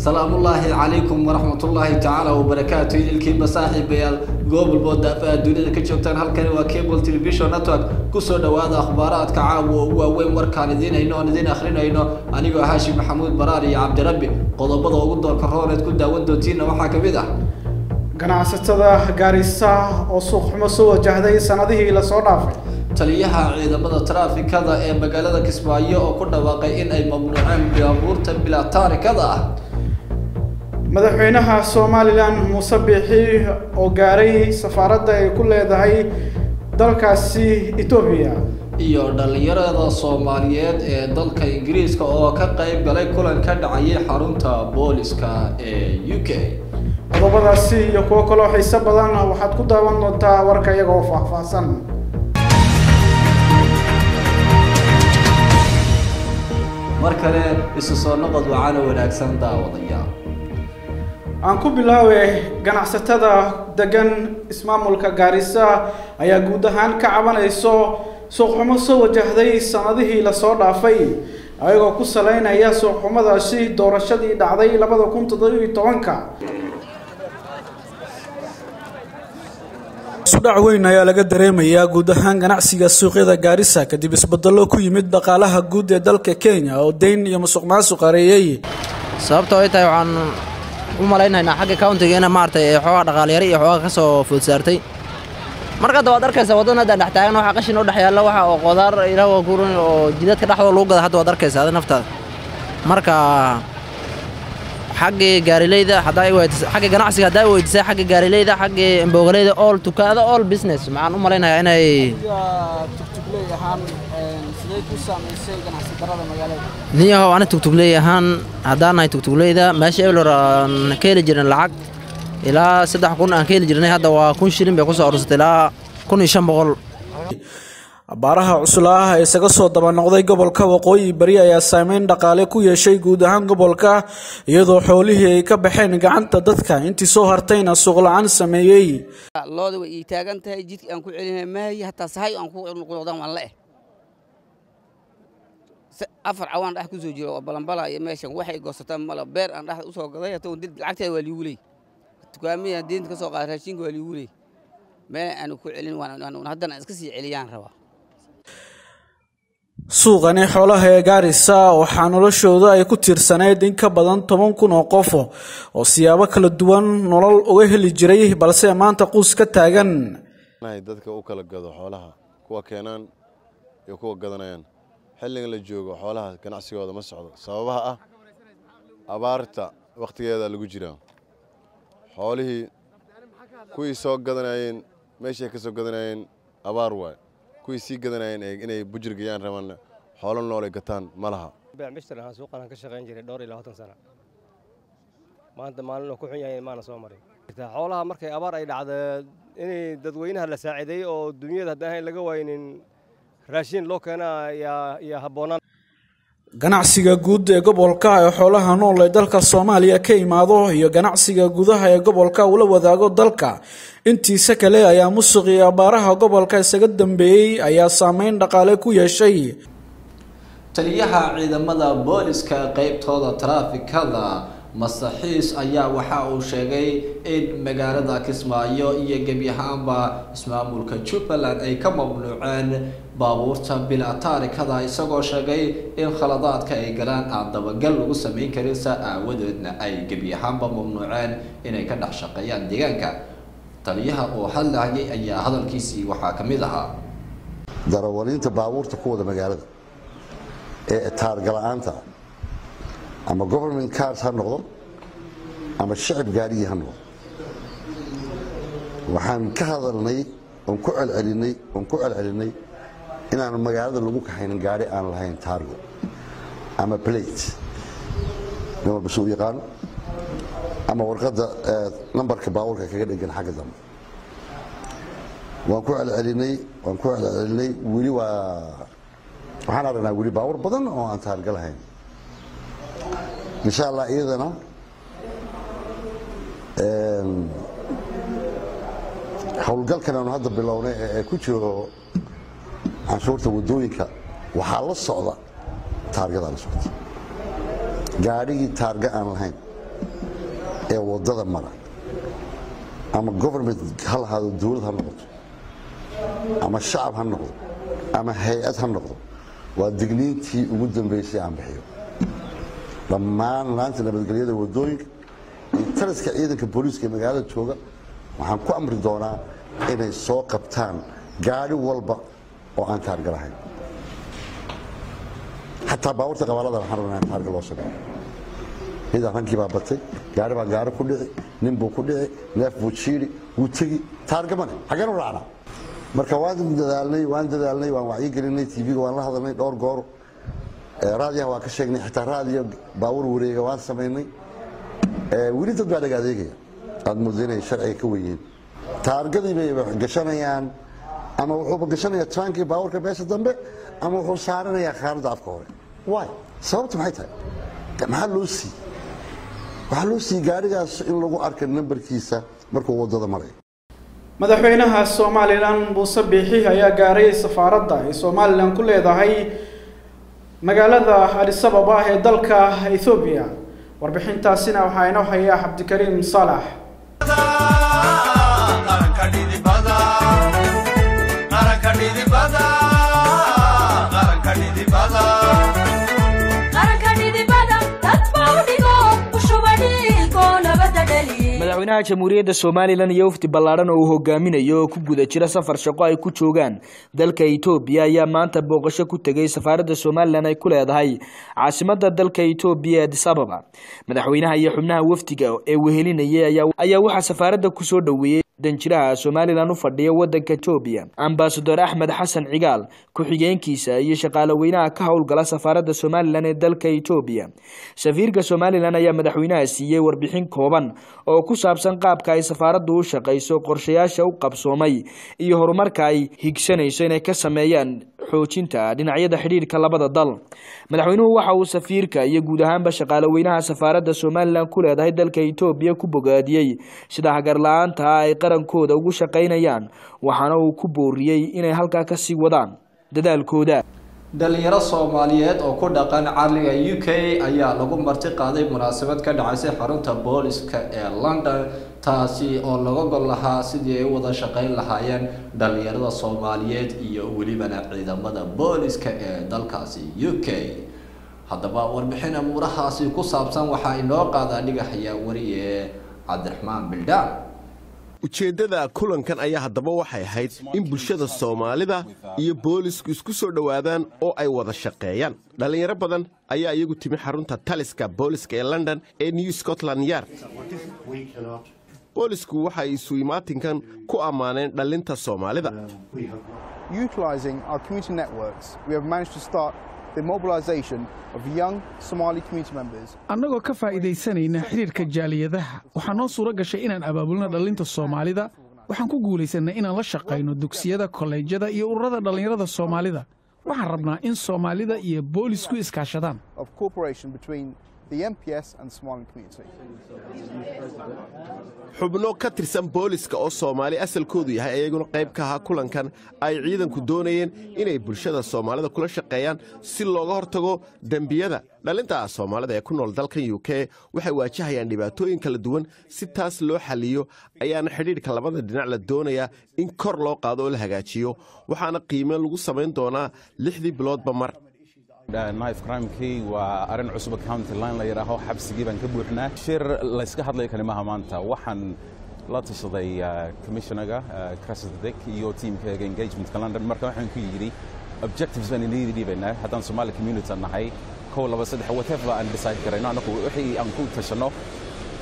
سلام الله عليكم ورحمة الله تعالى وبركاته. الكيب صاحب قبل بودا فالدنيا كشوفتان هالكلام وكيبل تلفزيون نتورك كسر وهذا أخبارات كعاب وين وركان دين هنا ندين آخرين هنا أنا جو هاشم محمود براري عبد ربي قضى بضع وقدر كرهونة كل داود تينا وحكي بده. ganacsatada Gaarisa oo suuq xumo soo wajahday sanadihii la soo dhaafay taliyaha ciidamada taraafikada ee magaalada Kismaayo oo ku dhawaaqay in ay mamnuuceen baabuurta bila taarikada ah madaxweynaha Soomaaliland Muuse Biixi oo gaaray safaaradda ay ku leedahay dalkaasi Itoobiya iyo dhalinyarada Soomaaliyeed ee dalka Ingiriiska oo ka qayb galay kulan ka dhacay xarunta booliska ee UK qodobadaasi iyo kuwa kale oo xiiso badan waxaad ku daawan doontaa warka iyaga oo faahfaahsan markale isu soo noqod wacana wanaagsan daawadayaal aan ku bilaaway ganacsatada degan ismaamulka Gaarisa ayaa guud ahaan ka cabanayso suuq xumo soo wajahday sanadihii la soo dhaafay ayagoo ku saleynaya suuq xumadaasi doorashadii dhacday 2017 sudac weyn ayaa laga dareemayaa guud ahaan ganacsiga suuqyada Gaarisa kadib isbedelo ku yimid dhaqaalaha guud ee dalka Kenya oo deyn iyo musuqmaasuq qareeyay sababtoo ay tahay waxaan u maleynaynaa xagga countigeena maartay ee xoogaa dhaqaale yari iyo xoogaa ka soo food saartay marka dad arkaysa wadada dhex taagan waxa qashin u dhaxyaala waxa oo qodaar ilaaho guuran oo jidadka dhexdooda lagu gado hadda wad arkaysa aad naftaada marka حق جاريليدا حدا ويدس حق جناعسي حدا ويدس حق جاريليدا حق إمبوغليدا all together all business مع أنهم لنا أنا تكتبلي هان سيد كوسام يسوي جناعسي ترى المجالات نيا هو أنا تكتبلي هان هذا أنا تكتبلي ده ماشي أولو نكيل جرن العقد إلى سدح كون أكيل جرن هذا وكون شيرين بيقص أرسل إلى كون يشام بقول abaaraha cuslaha ee isaga soo daba noqday gobolka waqooyi bari ayaa saameyn dhaqaale ku yeeshay guud ahaan gobolka iyadoo xoolihii ay ka baxeen gacanta dadka intii soo hartayna suuq la'aan sameeyay looda way taagan tahay jidkii aan ku celinay maahay hatta sahay aan ku qodan waan la afar cawaan dhax ku soo jiro balanbala iyo meeshan waxay goosataan mala beer aan dhax u soo gaday hatta lacagteeda waa liigu leey dukaamiya diinta ka soo qaad raashinka waa liigu leey meel aan ku celin waan haddana iska sii celiyaan rabaa suuqani xoolaha ee Gaarisa waxaa noloshooda ay ku tiirsaneyd in ka badan 10,000 oo qof oo siyaabo kala duwan nolol uga heli jiray balse maanta quus ka taagan dadka u kala gado xoolaha kuwa keenan iyo kuwa gadanayaan xilliga la joogo xoolaha ganacsigooda ma socdo sababaha ah abaarta waqtigeeda lagu jiro xoolihii kuwii soo gadanayeen meesha ka soo gadanayeen abaar waay kuwii sii gadanayeen inay bujirgayaan rabaan xoolo nool ay gataan malaha beecmishtar ahaan suuqan ka shaqeyn jiray dhowr ilaa 20 sano maanta maalin oo ku xun yahay maana soo maray xoolaha markay abaar ay dhacdo inay dadweynaha la saaciday oo dunyada hadaan laga waynin raashin loo keenaa ya haboonaan ganacsiga guud ee gobolka ee xoolaha nool ee dalka Soomaaliya ka imaado iyo ganacsiga gudaha ee gobolka uu la wadaago dalka intiisa kale ayaa musuq iyo abaaraha gobolka isaga dambeeyay ayaa saameyn dhaqaale ku yeeshay taliyaha ciidamada booliska qaybtooda taraafikada masaxiis ayaa waxa uu sheegay in magaalada Kismaayo iyo gebi ahaanba ismaamulka Jubaland ay ka mamnuuceen baabuurta bila taarikada isagoo sheegay in khaladaadka ay galaan aan dabagal lagu sameyn karin aawadeedna ay gebi ahaanba mamnuuceen inay ka dhex shaqeeyaan deegaanka taliyaha oo hadlayay ayaa hadalkiisii waxa kamid ahaa darawalinta baabuurta ku wada magaalada ee taargalaanta ama government cars ha noqdo ama shacab gaari ha noqdo waxaan ka hadalnay oo ku celcelinay inaan magaalada lagu kaxaynin gaari aan lahayn taargo ama plate noo basuu yaqaan ama warqada numberka baabuurka kaga dhagan xagga dambe waan ku celcelinay wili waxaan aragnaa wili baabuur badan oo aan taarga lahayn insha Allah iyadana hawlgalkan aan hadda bilownay ee ku jiro canshuurta wadooyinka waxaa la socda taargada la socda gaarigii taarga aan lahayn ee wadada mara ama government ha lahaado dawlad ha noqoto ama shacab ha noqdo ama hay'ad ha noqdo waa digniintii ugu dambeysay aan bixiyo dhammaan laanta nabadgelyada wadooyinka iyo taliska ciidanka booliiska ee magaalada jooga waxaan ku amri doonaa inay soo qabtaan gaari walba oo aan taarga lahayn xataa baabuurta qabalada waxaan rabnaa in taarga loo sameeyo ciidan rankii baa batay gaari baa gaari ku dhici nin buu ku dhici neef buu jiiri wuu tegi taarga mane xaggeen u raacnaa marka waan dadaalnay waan wacyigelinay tv-ga waan la hadalnay dhowr goor raadiyaha waan ka sheegnay xitaa raadiyo baawur wareega waan samaynay weli dad baa dhaga adeegaya aad moodo inay sharciga ka weyihiin taargadii bay gashanayaan ama wuxuuba gashanayaa taankii baawurka meesha dambe ama wuxuu saaranayaa khaaradda afka hore waay sababta maxay tahay maxaa loo sii waxaa loo sii gaarigaas in lagu arka nambarkiisa markuu wadada marayo madaxweynaha Soomaaliland Muuse Biixi ayaa gaaray safaaradda ay Soomaaliland ku leedahay magaalada Addis Ababa ee dalka Ethiopia warbixintaasina waxaa inoo haya Cabdikariim Salax madaxweynaha jamhuuriyadda Soomaaliland iyo wafdi ballaaran oo uu hogaaminayo oo ku guda jira safar shaqo ay ku joogaan dalka Itoobiya ayaa maanta booqasho ku tagay safaaradda Soomaaliland ay ku leedahay caasimadda dalka Itoobiya Addis Ababa madaxweynaha iyo xubnaha wafdiga ee wehelinayay ayaa waxa safaaradda ku soo dhaweeyay danjiraha Soomaaliland u fadhiya wadanka Itoobiya ambassador Axmed Xasan Cigaal ku-xigeenkiisa iyo shaqaalaweynaha ka howlgala safaaradda Soomaaliland ee dalka Itoobiya safiirka Soomaaliland ayaa madaxweynaha siiyay warbixin kooban oo ku saabsan qaabka ay safaaraddu u shaqeyso qorshayaasha u qabsoomay iyo horumarka ay higsanayso inay ka sameeyaan xoojinta dhinacyada xiriirka labada dal madaxweynuhu waxa uu safiirka iyo guud ahaanba shaqaalaweynaha safaaradda Soomaaliland ku leedahay dalka Itoobiya ku bogaadiyay sida hagar la'aanta ay qarankooda ugu shaqeynayaan waxaana uu ku booriyay inay halka ka sii wadaan dadaalkooda dhalinyaro Soomaaliyeed oo ku dhaqan cariga UK ayaa lagu marti qaaday munaasabad ka dhacaysay xarunta booliska ee London taasi oo laga gol lahaa sidii ay wada shaqeyn lahaayeen dhalinyarada Soomaaliyeed iyo waliba ciidamada booliska ee dalkaasi UK haddaba warbixin amurahaasi ku saabsan waxa inoo qaadaa dhigahaya wariye Cabdiraxmaan Bildaan ujeedada kulankan ayaa haddaba waxay ahayd in bulshada Soomaalida iyo boolisku isku soo dhawaadaan oo ay wada shaqeeyaan dhalinyaro badan ayaa iyagu timi xarunta taliska booliska ee London ee New Scotland Yard boolisku waxay isu imaatinkan ku amaaneen dhalinta Soomaalida utilizing our community networks we have managed to start the mobilization of young Somali community members. Annagoo ka faa'iideysanayna xiriirka jaaliyadaha waxaan noo suura gashay inaan abaabulno dhalinta Soomaalida waxaan ku guuleysanay inaan la shaqeyno dugsiyada kollejyada iyo ururada dhalinyarada Soomaalida waxaan rabnaa in Soomaalida iyo boolisku iskaashadaan of cooperation between the MPS and Somali community. xubno ka tirsan booliska oo Soomaali asalkoodu yahay ayaguna qayb ka ah kulankan ay ciidanku doonayeen inay bulshada Soomaalida kula shaqeeyaan si looga hortago dambiyada dhalinta Soomaalida ee ku nool dalka UK waxay waajahayaan dhibaatooyin kala duwan si taas loo xaliyo ayaana xiriirka labada dhinac la doonaya in kor loo qaado oo la hagaajiyo waxaana qiime lagu sameyn doonaa 6 biloodba mar knife crime-kii waa arrin cusub county line la yiraaho xabsigii baan ka buuxnaa shir la iska hadlay kalimaha maanta waxaan la tashaday commissioner Cressida iyo teamka engagement-ka London marka waxaan ku yiri objectives baan inay dhiibaynaa haddaan Somali community nahay kow laba saddex whatever aan decide karayno anagu wixii aan ku tashano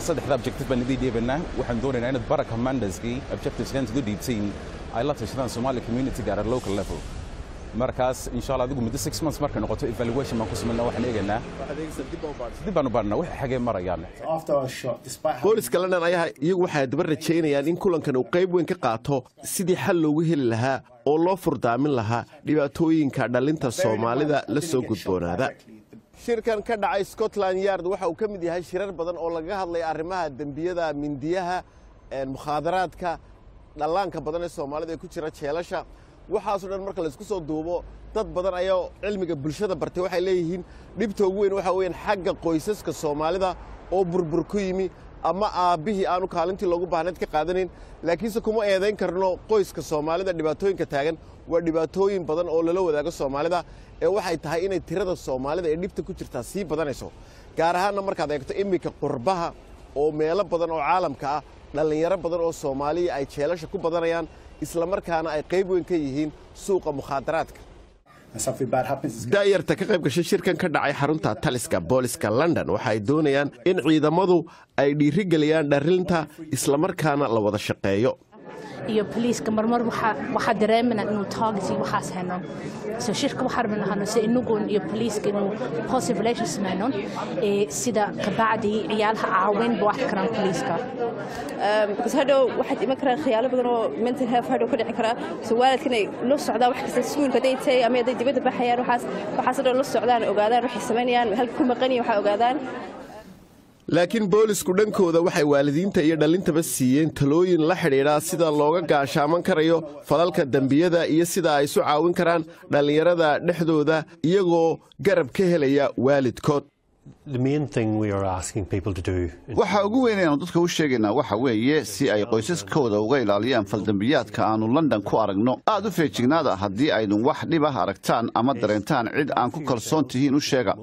saddexda objective baan inay dhiibaynaa waxaan doonaynaa in baraka commanderskii objectives-kan ugu dhiibtiin ay la tashadaan Somali community gaar ahaan local level markaas insha Allah adigu muddo 6 months markay noqoto evaluation ma ku sameynaa waxaan eegaynaa dib baan u baarnaa wax xagee marayaan booliska London ayaa iyagu waxay daba rajeynayaan in kulankan uu qayb weyn ka qaato sidii xal loogu heli lahaa oo loo furdaamin lahaa dhibaatooyinka dhalinta Soomaalida la soo gudboonaada shirkan ka dhacay Scotland Yard waxa uu ka mid yahay shirar badan oo laga hadlay arrimaha dambiyada mindiyaha mukhadaraadka dhalaanka badan ee Soomaalida ku jira jeelasha waxaas oo dhan marka la isku soo duubo dad badan ayaa cilmiga bulshada bartay waxay leeyihiin dhibta ugu weyn waxa weeyaan xagga qoysaska Soomaalida oo burbur ku yimi ama aabbihii aanu kaalintii loogu baahnayd ka qaadanayn laakiinse kuma eedayn karno qoyska Soomaalida dhibaatooyinka taagan waa dhibaatooyin badan oo lala wadaago Soomaalida ee waxay tahay inay tirada Soomaalida ee dhibta ku jirta sii badanayso gaar ahaan markaad eegto imika qurbaha oo meelo badan oo caalamka ah dhalinyaro badan oo Soomaaliya ay jeelasha ku badanayaan isla markaana ay qayb weyn ka yihiin suuqa mukhaadaraadka daayarta ka qayb gashay shirkan ka dhacay xarunta taliska booliska London waxa ay doonayaan in ciidamadu ay dhiirigeliyaan dharinta isla markaana la wada shaqeeyo iyo police marmar waxa dareemayna inuu target waxaas heno soo shirka waxa rabnaa hano si inagu iyo police inuu positive relations menon sida kabacdi ciyaalha caawin buu wax karan police-ka because hado waxa ima karan khiyaalo badan oo mental health hado ku dhici kara soo waalidkana loo socdaa wax kasta iskuulka day ama ay dibadda baxayaan waxaas hado loo socdaan ogaadaan waxay sameeyaan halka ku maqan waxa ogaadaan laakiin boolisku dhankooda waxay waalidiinta iyo dhalintaba siiyeen talooyin la xidhiidha sida looga gaashaaman karayo falalka dambiyada iyo sida ay isu caawin karaan dhalinyarada dhexdooda iyagoo garab ka helaya waalidkood waxa ugu weyn ee dadka u sheegaynaa waxa weeye si ay qoysaskooda uga ilaaliyaan faldanbiyaadka aanu London ku aragno aad u feejignaada haddii aynu wax dhib ah aragtaan ama dareentaan cid aan ku kalsoon tihiin u sheega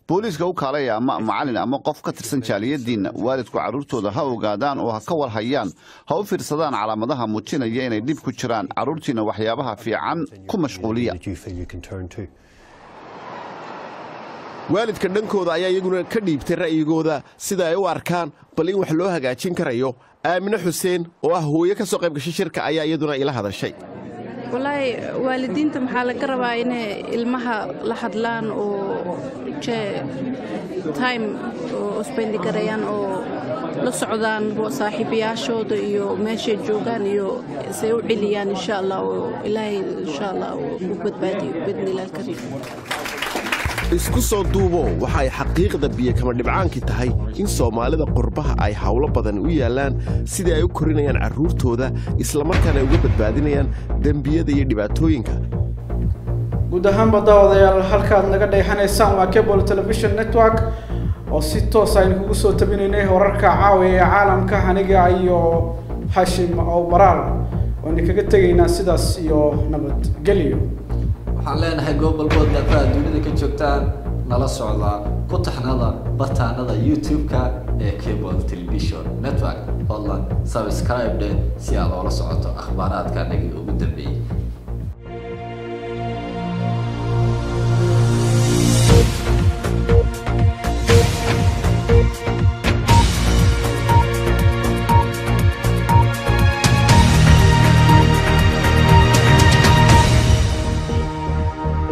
booliiska u kaalaya ama macallin ama qof ka tirsan jaaliyadiina waalidku carruurtooda ha ogaadaan oo ha ka warhayaan ha u fiirsadaan calaamadaha muujinaya inay dhib ku jiraan carruurtiina waxyaabaha fiican ku mashquuliya waalidka dhankooda ayaa iyaguna ka dhiibtay ra'yigooda sida ay u arkaan bal in wax loo hagaajin karayo Aamina Xuseen oo ah hooyo ka soo qayb gashay shirka ayaa iyaduna ila hadashay wallahi waalidiinta maxaa laga rabaa inay ilmaha la hadlaan oo time oo spend garayaan oo la socdaan saaxiibayaashooda iyo meesha joogaan iyo say u ciliyaan insha Allah oo ilaahay insha Allah u badbaadiyo bidnillah kariim isku soo duubo waxa ay xaqiiqda biyo kama dhibcaankii tahay in Soomaalida qurbaha ay hawlo badan u yaalaan sidii ay u korinayaan carruurtooda isla markaana ay uga badbaadinayaan dambiyada iyo dhibaatooyinka guud ahaan badawadayaal halkaad naga dheexanaysaan waa Cable Television Network oo si toos ah kugu soo tabinaynay wararka caawiya ee caalamka aniga iyo Hashim oo Baraal oo kaga tagaynaa sidaas iyo nabadgelyo waxaan leenahay gobolkood dadka dunida ka joogtaan nala socda ku taxnada bartaanada YouTube-ka ee Cable Television Network. Fadlan subscribe si aad ula socoto akhbaaraadka naga ugu dambeeyay.